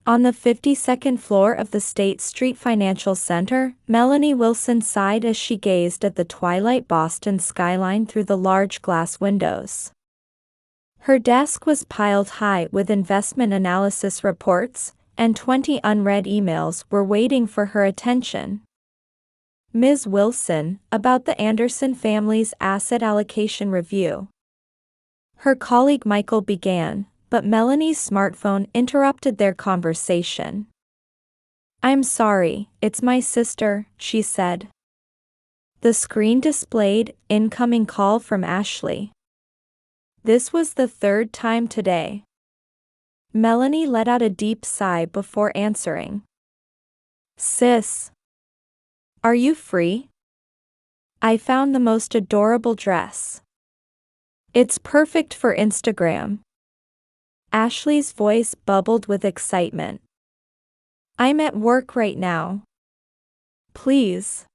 On the 52nd floor of the State Street Financial Center, Melanie Wilson sighed as she gazed at the twilight Boston skyline through the large glass windows. Her desk was piled high with investment analysis reports, and 20 unread emails were waiting for her attention. Ms. Wilson, about the Anderson family's asset allocation review. Her colleague Michael began, but Melanie's smartphone interrupted their conversation. "I'm sorry, it's my sister," she said. The screen displayed incoming call from Ashley. This was the third time today. Melanie let out a deep sigh before answering. "Sis, are you free? I found the most adorable dress. It's perfect for Instagram." Ashley's voice bubbled with excitement. "I'm at work right now. Please.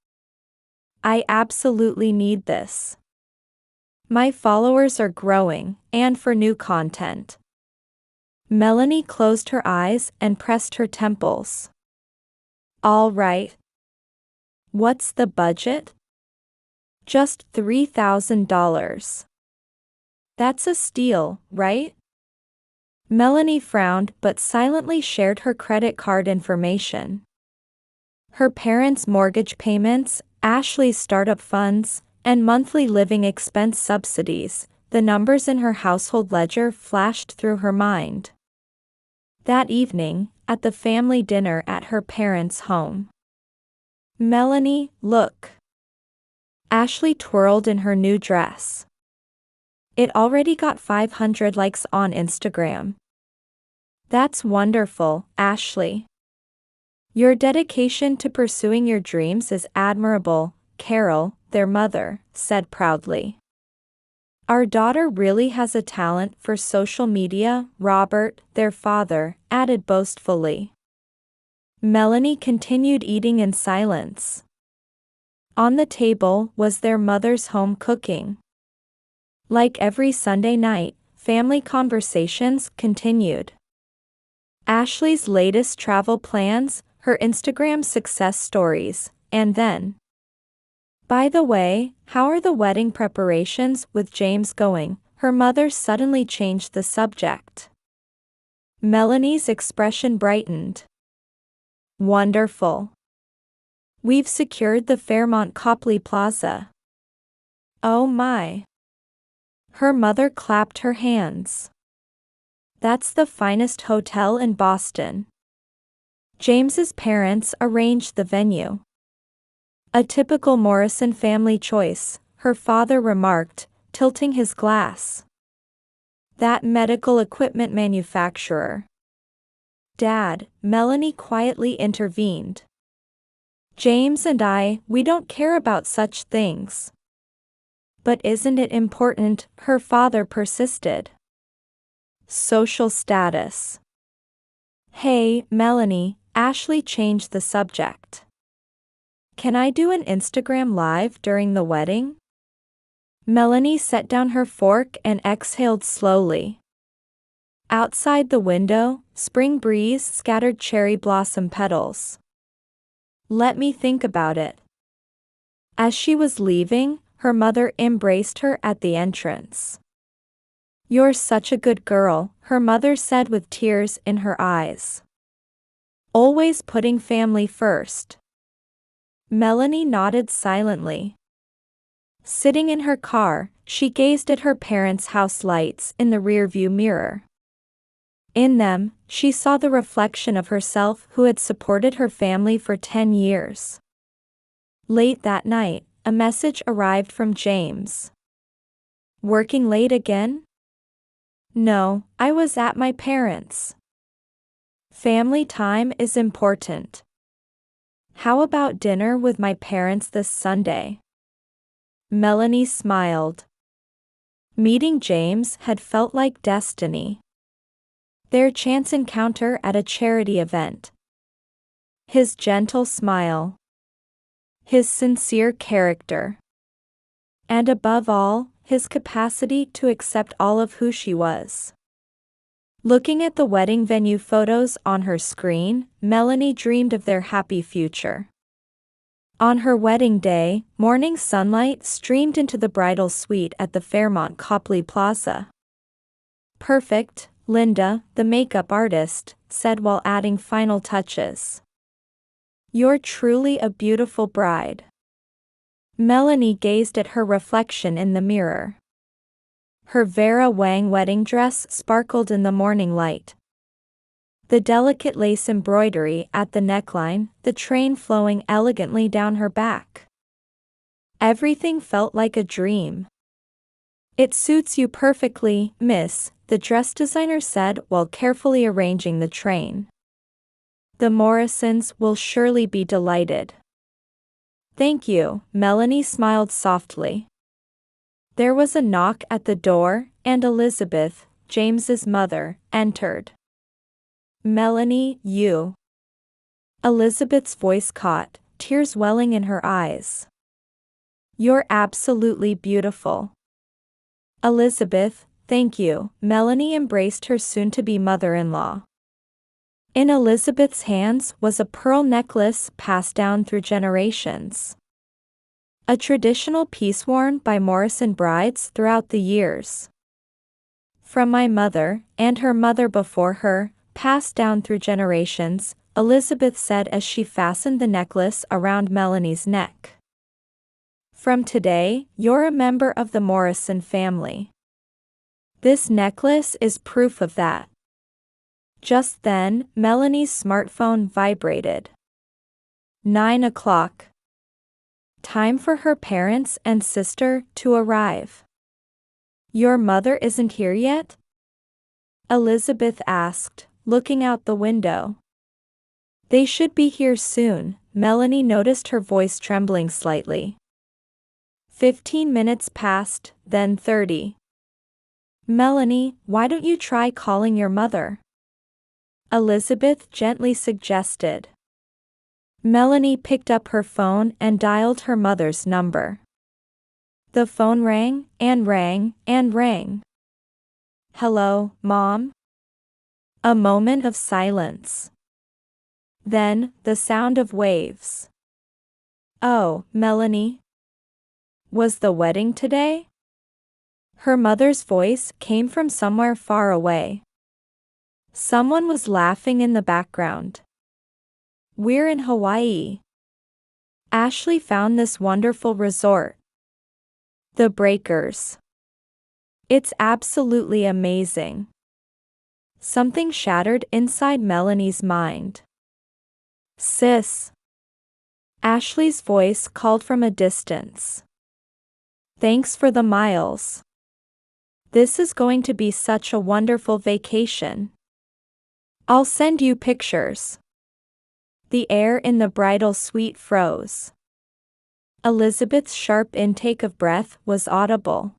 I absolutely need this. My followers are growing, and for new content." Melanie closed her eyes and pressed her temples. "All right. What's the budget?" "Just $3,000. That's a steal, right?" Melanie frowned but silently shared her credit card information. Her parents' mortgage payments, Ashley's startup funds, and monthly living expense subsidies, the numbers in her household ledger flashed through her mind. That evening, at the family dinner at her parents' home. "Melanie, look." Ashley twirled in her new dress. It already got 500 likes on Instagram. "That's wonderful, Ashley. Your dedication to pursuing your dreams is admirable," Carol, their mother, said proudly. "Our daughter really has a talent for social media," Robert, their father, added boastfully. Melanie continued eating in silence. On the table was their mother's home cooking. Like every Sunday night, family conversations continued. Ashley's latest travel plans, her Instagram success stories, and then, "By the way, how are the wedding preparations with James going?" Her mother suddenly changed the subject. Melanie's expression brightened. "Wonderful. We've secured the Fairmont Copley Plaza." "Oh my." Her mother clapped her hands. "That's the finest hotel in Boston." James's parents arranged the venue. "A typical Morrison family choice," her father remarked, tilting his glass. "That medical equipment manufacturer." "Dad," Melanie quietly intervened. "James and we don't care about such things." "But isn't it important?" her father persisted. "Social status." "Hey, Melanie," Ashley changed the subject. "Can I do an Instagram live during the wedding?" Melanie set down her fork and exhaled slowly. Outside the window, spring breeze scattered cherry blossom petals. "Let me think about it." As she was leaving, her mother embraced her at the entrance. "You're such a good girl," her mother said with tears in her eyes. "Always putting family first." Melanie nodded silently. Sitting in her car, she gazed at her parents' house lights in the rearview mirror. In them, she saw the reflection of herself who had supported her family for 10 years. Late that night, a message arrived from James. "Working late again?" "No, I was at my parents'. Family time is important. How about dinner with my parents this Sunday?" Melanie smiled. Meeting James had felt like destiny. Their chance encounter at a charity event. His gentle smile. His sincere character. And above all, his capacity to accept all of who she was. Looking at the wedding venue photos on her screen, Melanie dreamed of their happy future. On her wedding day, morning sunlight streamed into the bridal suite at the Fairmont Copley Plaza. "Perfect," Linda, the makeup artist, said while adding final touches. "You're truly a beautiful bride." Melanie gazed at her reflection in the mirror. Her Vera Wang wedding dress sparkled in the morning light. The delicate lace embroidery at the neckline, the train flowing elegantly down her back. Everything felt like a dream. "It suits you perfectly, miss," the dress designer said while carefully arranging the train. "The Morrisons will surely be delighted." "Thank you," Melanie smiled softly. There was a knock at the door, and Elizabeth, James's mother, entered. "Melanie, you." Elizabeth's voice caught, tears welling in her eyes. "You're absolutely beautiful." "Elizabeth, thank you." Melanie embraced her soon-to-be mother-in-law. In Elizabeth's hands was a pearl necklace passed down through generations. A traditional piece worn by Morrison brides throughout the years. "From my mother, and her mother before her, passed down through generations," Elizabeth said as she fastened the necklace around Melanie's neck. "From today, you're a member of the Morrison family. This necklace is proof of that." Just then, Melanie's smartphone vibrated. 9 o'clock. Time for her parents and sister to arrive. "Your mother isn't here yet?" Elizabeth asked, looking out the window. "They should be here soon." Melanie noticed her voice trembling slightly. 15 minutes passed, then 30. "Melanie, why don't you try calling your mother?" Elizabeth gently suggested. Melanie picked up her phone and dialed her mother's number. The phone rang, and rang, and rang. "Hello, Mom?" A moment of silence. Then, the sound of waves. "Oh, Melanie? Was the wedding today?" Her mother's voice came from somewhere far away. Someone was laughing in the background. "We're in Hawaii. Ashley found this wonderful resort. The Breakers. It's absolutely amazing." Something shattered inside Melanie's mind. "Sis." Ashley's voice called from a distance. "Thanks for the miles. This is going to be such a wonderful vacation. I'll send you pictures." The air in the bridal suite froze. Elizabeth's sharp intake of breath was audible.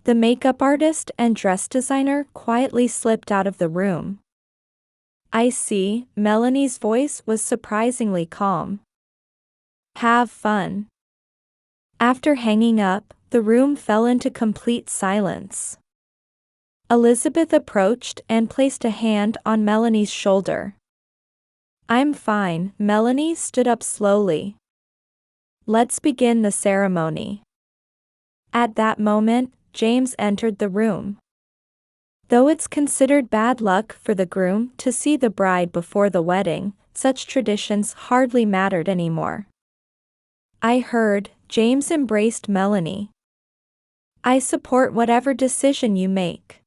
The makeup artist and dress designer quietly slipped out of the room. "I see." Melanie's voice was surprisingly calm. "Have fun." After hanging up, the room fell into complete silence. Elizabeth approached and placed a hand on Melanie's shoulder. "I'm fine." Melanie stood up slowly. "Let's begin the ceremony." At that moment, James entered the room. Though it's considered bad luck for the groom to see the bride before the wedding, such traditions hardly mattered anymore. "I heard," James embraced Melanie. "I support whatever decision you make."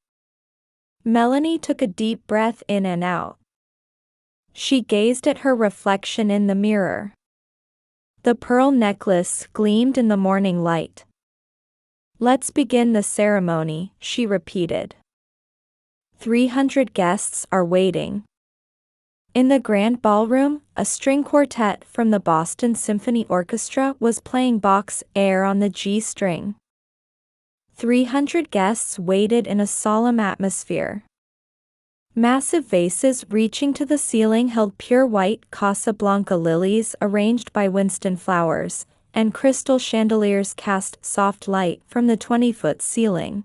Melanie took a deep breath in and out. She gazed at her reflection in the mirror. The pearl necklace gleamed in the morning light. "Let's begin the ceremony," she repeated. 300 guests are waiting. In the grand ballroom, a string quartet from the Boston Symphony Orchestra was playing Bach's Air on the G string. 300 guests waited in a solemn atmosphere. Massive vases reaching to the ceiling held pure white Casablanca lilies arranged by Winston flowers, and crystal chandeliers cast soft light from the 20-foot ceiling.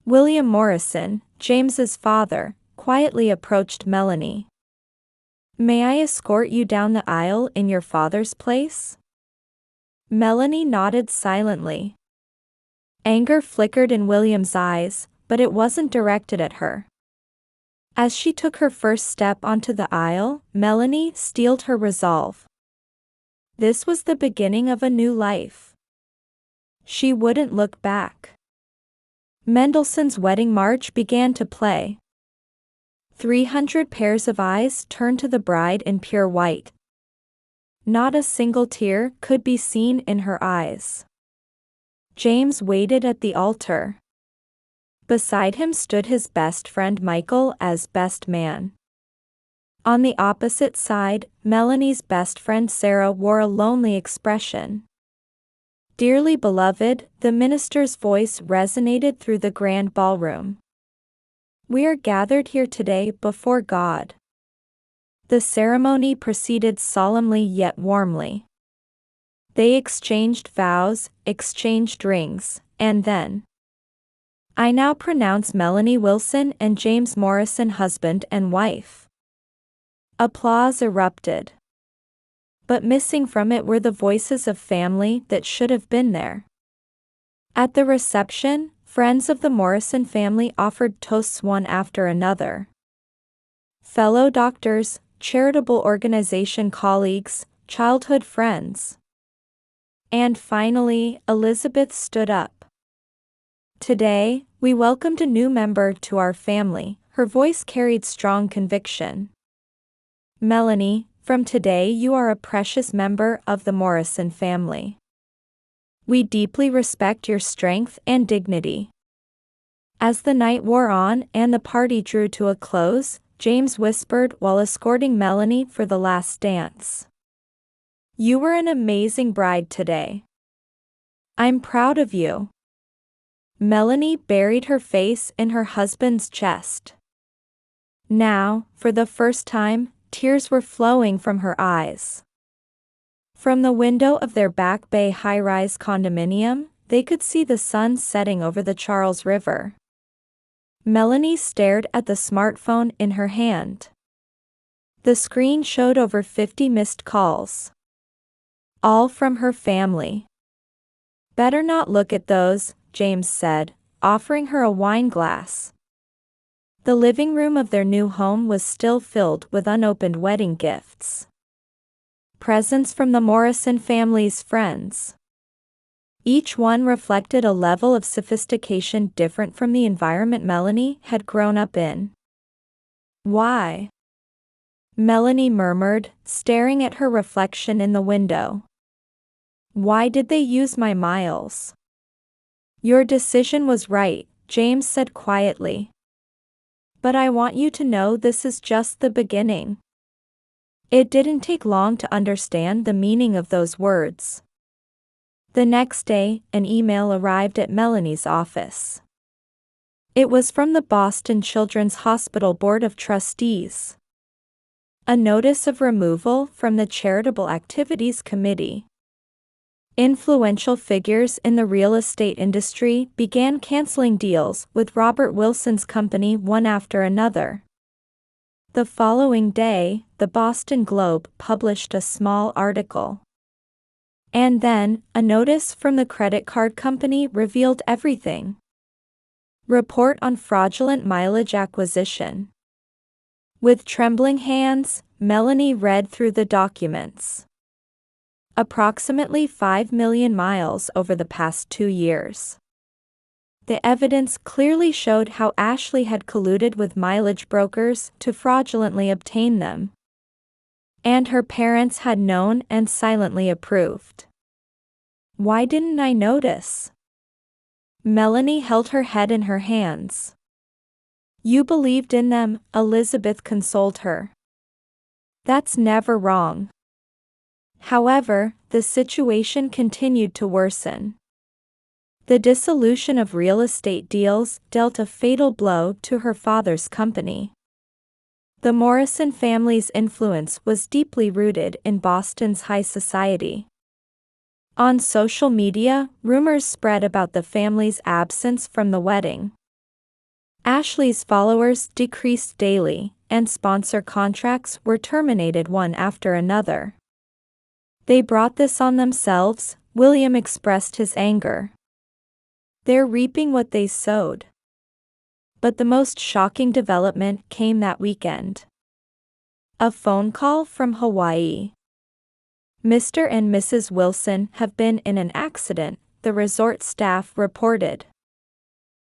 William Morrison, James's father, quietly approached Melanie. "May I escort you down the aisle in your father's place?" Melanie nodded silently. Anger flickered in William's eyes, but it wasn't directed at her. As she took her first step onto the aisle, Melanie steeled her resolve. This was the beginning of a new life. She wouldn't look back. Mendelssohn's Wedding March began to play. 300 pairs of eyes turned to the bride in pure white. Not a single tear could be seen in her eyes. James waited at the altar. Beside him stood his best friend Michael as best man. On the opposite side, Melanie's best friend Sarah wore a lonely expression. "Dearly beloved," the minister's voice resonated through the grand ballroom. "We are gathered here today before God." The ceremony proceeded solemnly yet warmly. They exchanged vows, exchanged rings, and then, "I now pronounce Melanie Wilson and James Morrison husband and wife." Applause erupted. But missing from it were the voices of family that should have been there. At the reception, friends of the Morrison family offered toasts one after another. Fellow doctors, charitable organization colleagues, childhood friends. And finally, Elizabeth stood up. "Today, we welcomed a new member to our family." Her voice carried strong conviction. "Melanie, from today you are a precious member of the Morrison family. We deeply respect your strength and dignity." As the night wore on and the party drew to a close, James whispered while escorting Melanie for the last dance. "You were an amazing bride today. I'm proud of you." Melanie buried her face in her husband's chest. Now, for the first time, tears were flowing from her eyes. From the window of their Back Bay high-rise condominium, they could see the sun setting over the Charles River. Melanie stared at the smartphone in her hand. The screen showed over 50 missed calls. All from her family. "Better not look at those," James said, offering her a wine glass. The living room of their new home was still filled with unopened wedding gifts. Presents from the Morrison family's friends. Each one reflected a level of sophistication different from the environment Melanie had grown up in. "Why?" Melanie murmured, staring at her reflection in the window. "Why did they use my miles?" "Your decision was right," James said quietly. "But I want you to know this is just the beginning." It didn't take long to understand the meaning of those words. The next day, an email arrived at Melanie's office. It was from the Boston Children's Hospital Board of Trustees. A notice of removal from the Charitable Activities Committee. Influential figures in the real estate industry began canceling deals with Robert Wilson's company one after another. The following day, the Boston Globe published a small article. And then, a notice from the credit card company revealed everything. Report on fraudulent mileage acquisition. With trembling hands, Melanie read through the documents. Approximately 5 million miles over the past 2 years. The evidence clearly showed how Ashley had colluded with mileage brokers to fraudulently obtain them. And her parents had known and silently approved. Why didn't I notice? Melanie held her head in her hands. You believed in them, Elizabeth consoled her. That's never wrong. However, the situation continued to worsen. The dissolution of real estate deals dealt a fatal blow to her father's company. The Morrison family's influence was deeply rooted in Boston's high society. On social media, rumors spread about the family's absence from the wedding. Ashley's followers decreased daily, and sponsor contracts were terminated one after another. They brought this on themselves, William expressed his anger. They're reaping what they sowed. But the most shocking development came that weekend. A phone call from Hawaii. Mr. and Mrs. Wilson have been in an accident, the resort staff reported.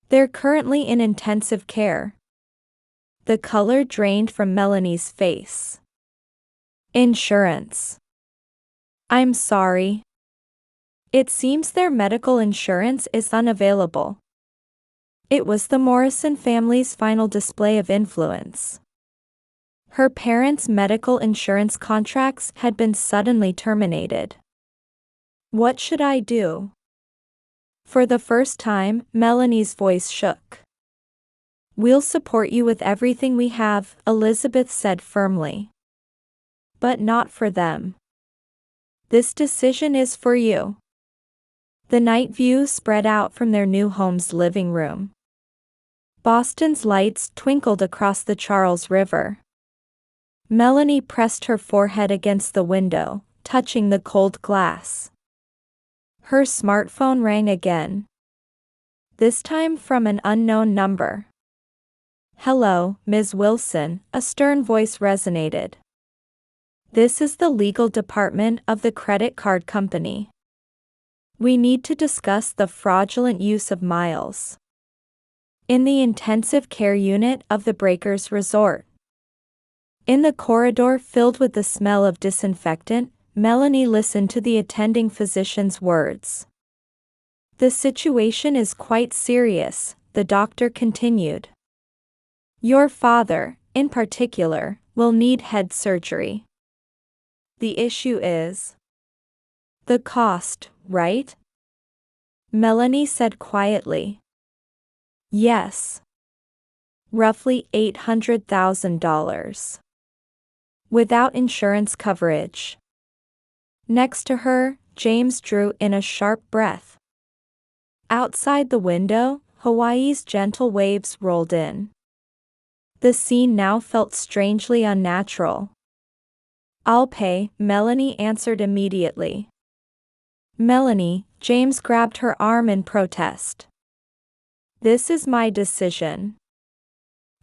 They're currently in intensive care. The color drained from Melanie's face. Insurance. I'm sorry. It seems their medical insurance is unavailable. It was the Morrison family's final display of influence. Her parents' medical insurance contracts had been suddenly terminated. What should I do? For the first time, Melanie's voice shook. We'll support you with everything we have, Elizabeth said firmly. But not for them. This decision is for you. The night view spread out from their new home's living room. Boston's lights twinkled across the Charles River. Melanie pressed her forehead against the window, touching the cold glass. Her smartphone rang again. This time from an unknown number. Hello, Ms. Wilson, a stern voice resonated. This is the legal department of the credit card company. We need to discuss the fraudulent use of miles in the intensive care unit of the Breakers Resort. In the corridor filled with the smell of disinfectant, Melanie listened to the attending physician's words. The situation is quite serious, the doctor continued. Your father, in particular, will need head surgery. The issue is the cost, right? Melanie said quietly. Yes. Roughly $800,000. Without insurance coverage. Next to her, James drew in a sharp breath. Outside the window, Hawaii's gentle waves rolled in. The scene now felt strangely unnatural. I'll pay, Melanie answered immediately. Melanie, James grabbed her arm in protest. This is my decision.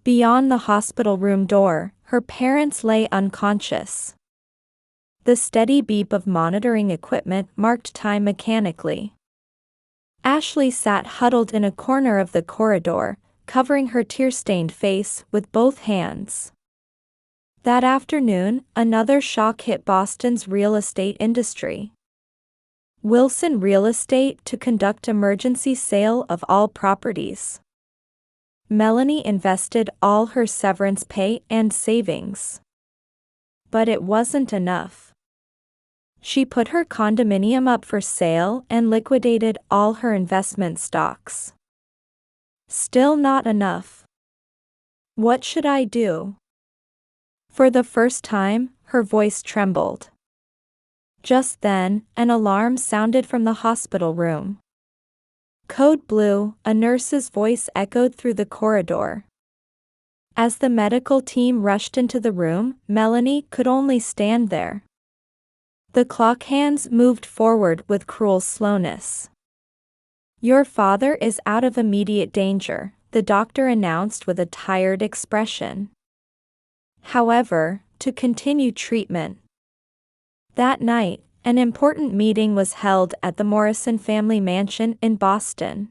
Beyond the hospital room door, her parents lay unconscious. The steady beep of monitoring equipment marked time mechanically. Ashley sat huddled in a corner of the corridor, covering her tear-stained face with both hands. That afternoon, another shock hit Boston's real estate industry. Wilson Real Estate to conduct emergency sale of all properties. Melanie invested all her severance pay and savings. But it wasn't enough. She put her condominium up for sale and liquidated all her investment stocks. Still not enough. What should I do? For the first time, her voice trembled. Just then, an alarm sounded from the hospital room. Code Blue, a nurse's voice echoed through the corridor. As the medical team rushed into the room, Melanie could only stand there. The clock hands moved forward with cruel slowness. Your father is out of immediate danger, the doctor announced with a tired expression. However, to continue treatment. That night, an important meeting was held at the Morrison family mansion in Boston.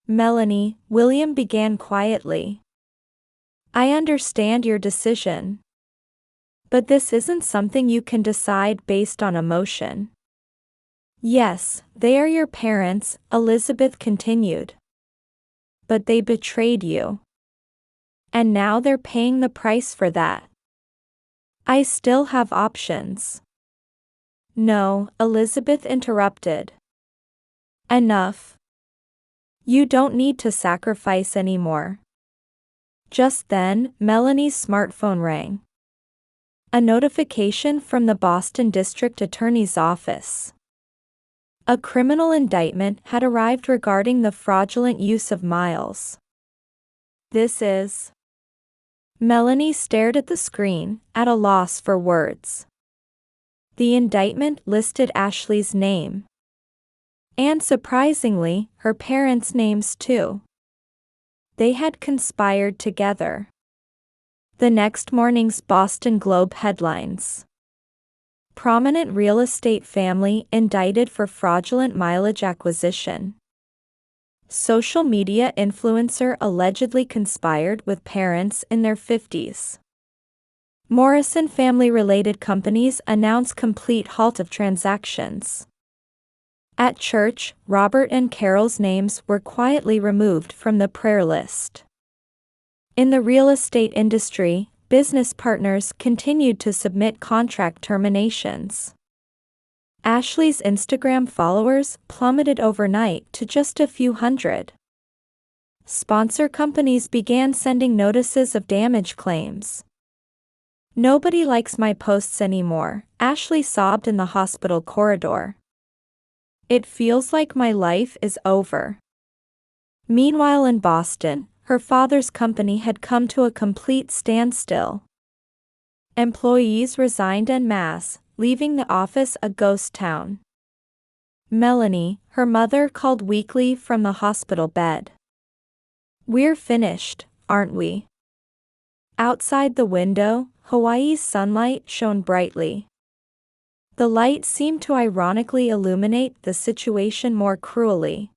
Melanie, William began quietly. I understand your decision. But this isn't something you can decide based on emotion. Yes, they are your parents, Elizabeth continued. But they betrayed you. And now they're paying the price for that. I still have options. No, Elizabeth interrupted. Enough. You don't need to sacrifice anymore. Just then, Melanie's smartphone rang. A notification from the Boston District Attorney's Office. A criminal indictment had arrived regarding the fraudulent use of miles. This is. Melanie stared at the screen, at a loss for words. The indictment listed Ashley's name. And surprisingly, her parents' names too. They had conspired together. The next morning's Boston Globe headlines. Prominent real estate family indicted for fraudulent mileage acquisition. Social media influencer allegedly conspired with parents in their 50s. Morrison family-related companies announce complete halt of transactions. At church, Robert and Carol's names were quietly removed from the prayer list. In the real estate industry, business partners continued to submit contract terminations. Ashley's Instagram followers plummeted overnight to just a few hundred. Sponsor companies began sending notices of damage claims. "Nobody likes my posts anymore," Ashley sobbed in the hospital corridor. "It feels like my life is over." Meanwhile in Boston, her father's company had come to a complete standstill. Employees resigned en masse, leaving the office a ghost town. Melanie, her mother, called weakly from the hospital bed. "We're finished, aren't we?" Outside the window, Hawaii's sunlight shone brightly. The light seemed to ironically illuminate the situation more cruelly.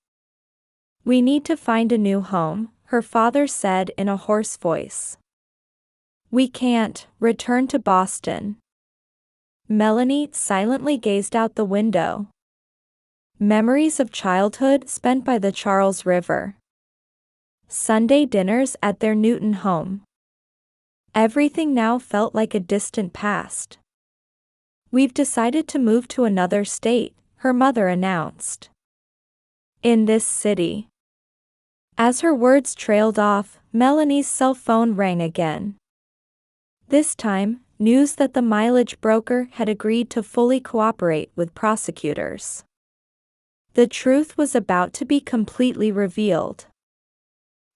"We need to find a new home," her father said in a hoarse voice. "We can't return to Boston." Melanie silently gazed out the window. Memories of childhood spent by the Charles River. Sunday dinners at their Newton home. Everything now felt like a distant past. "We've decided to move to another state," her mother announced. "In this city." As her words trailed off, Melanie's cell phone rang again. This time, news that the mileage broker had agreed to fully cooperate with prosecutors. The truth was about to be completely revealed.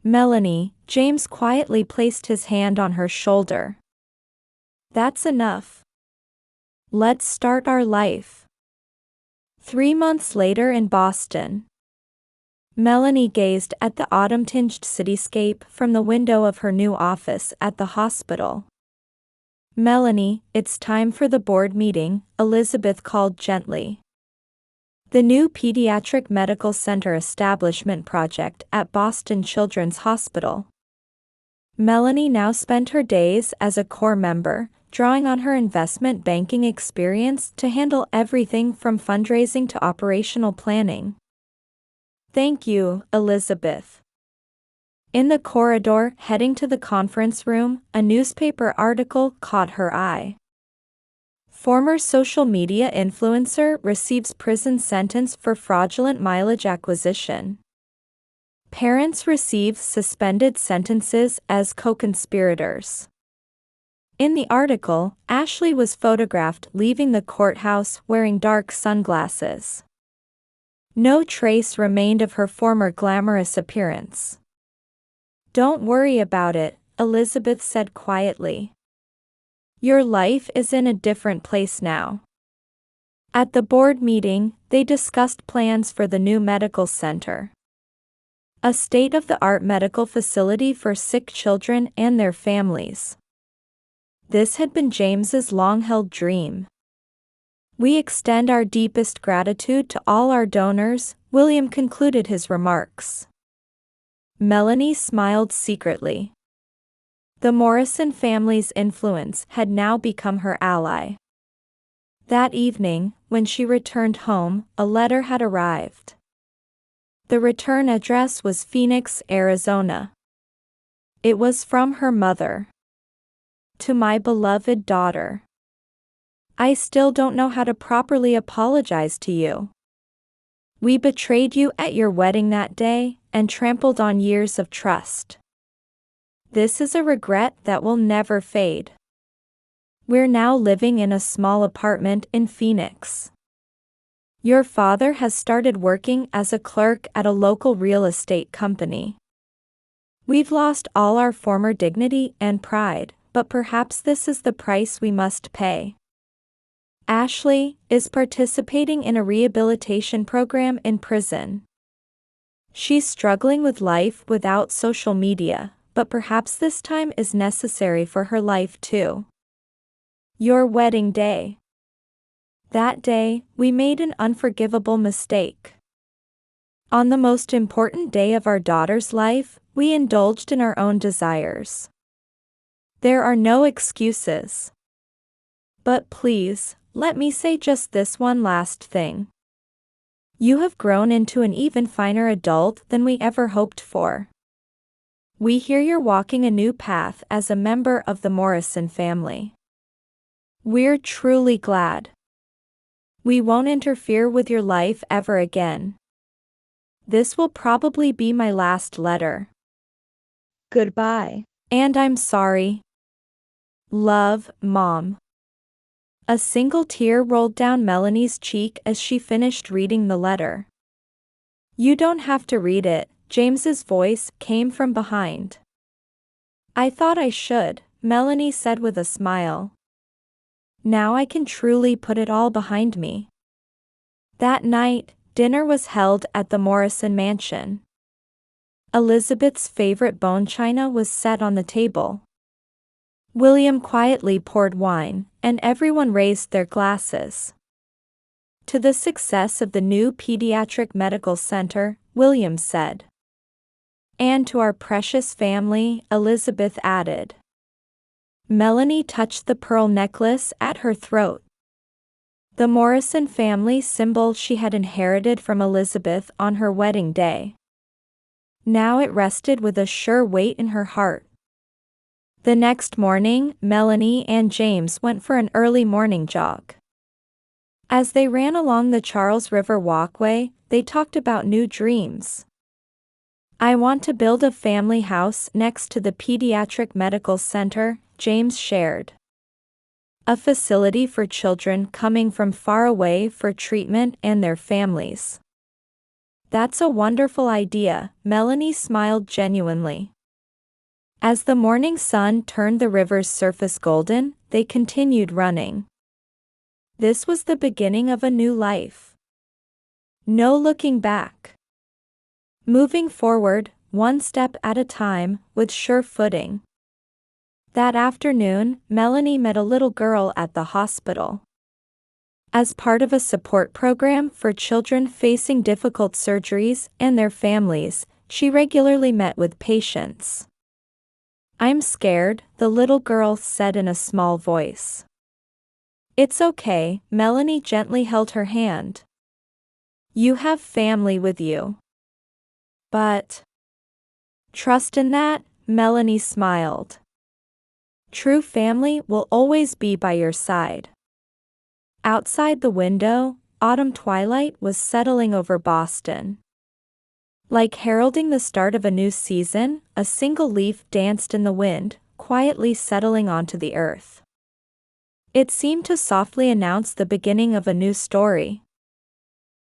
"Melanie," James quietly placed his hand on her shoulder. "That's enough. Let's start our life." 3 months later in Boston. Melanie gazed at the autumn-tinged cityscape from the window of her new office at the hospital. "Melanie, it's time for the board meeting," Elizabeth called gently. The new pediatric medical center establishment project at Boston Children's Hospital. Melanie now spent her days as a core member, drawing on her investment banking experience to handle everything from fundraising to operational planning. "Thank you, Elizabeth." In the corridor heading to the conference room, a newspaper article caught her eye. Former social media influencer receives prison sentence for fraudulent mileage acquisition. Parents receive suspended sentences as co-conspirators. In the article, Ashley was photographed leaving the courthouse wearing dark sunglasses. No trace remained of her former glamorous appearance. "Don't worry about it," Elizabeth said quietly. "Your life is in a different place now." At the board meeting, they discussed plans for the new medical center. A state-of-the-art medical facility for sick children and their families. This had been James's long-held dream. "We extend our deepest gratitude to all our donors," William concluded his remarks. Melanie smiled secretly. The Morrison family's influence had now become her ally. That evening, when she returned home, a letter had arrived. The return address was Phoenix, Arizona. It was from her mother. "To my beloved daughter. I still don't know how to properly apologize to you. We betrayed you at your wedding that day, and trampled on years of trust. This is a regret that will never fade. We're now living in a small apartment in Phoenix. Your father has started working as a clerk at a local real estate company. We've lost all our former dignity and pride, but perhaps this is the price we must pay. Ashley is participating in a rehabilitation program in prison. She's struggling with life without social media, but perhaps this time is necessary for her life too. Your wedding day. That day, we made an unforgivable mistake. On the most important day of our daughter's life, we indulged in our own desires. There are no excuses. But please, let me say just this one last thing. You have grown into an even finer adult than we ever hoped for. We hear you're walking a new path as a member of the Morrison family. We're truly glad. We won't interfere with your life ever again. This will probably be my last letter. Goodbye. And I'm sorry. Love, Mom. A single tear rolled down Melanie's cheek as she finished reading the letter. You don't have to read it, James's voice came from behind. I thought I should, Melanie said with a smile. Now I can truly put it all behind me. That night, dinner was held at the Morrison mansion. Elizabeth's favorite bone china was set on the table. William quietly poured wine, and everyone raised their glasses. To the success of the new pediatric medical center, William said. And to our precious family, Elizabeth added. Melanie touched the pearl necklace at her throat. The Morrison family symbol she had inherited from Elizabeth on her wedding day. Now it rested with a sure weight in her heart. The next morning, Melanie and James went for an early morning jog. As they ran along the Charles River walkway, they talked about new dreams. I want to build a family house next to the pediatric medical center, James shared. A facility for children coming from far away for treatment and their families. That's a wonderful idea, Melanie smiled genuinely. As the morning sun turned the river's surface golden, they continued running. This was the beginning of a new life. No looking back. Moving forward, one step at a time, with sure footing. That afternoon, Melanie met a little girl at the hospital. As part of a support program for children facing difficult surgeries and their families, she regularly met with patients. I'm scared, the little girl said in a small voice. It's okay, Melanie gently held her hand. You have family with you. But trust in that, Melanie smiled. True family will always be by your side. Outside the window, autumn twilight was settling over Boston. Like heralding the start of a new season, a single leaf danced in the wind, quietly settling onto the earth. It seemed to softly announce the beginning of a new story.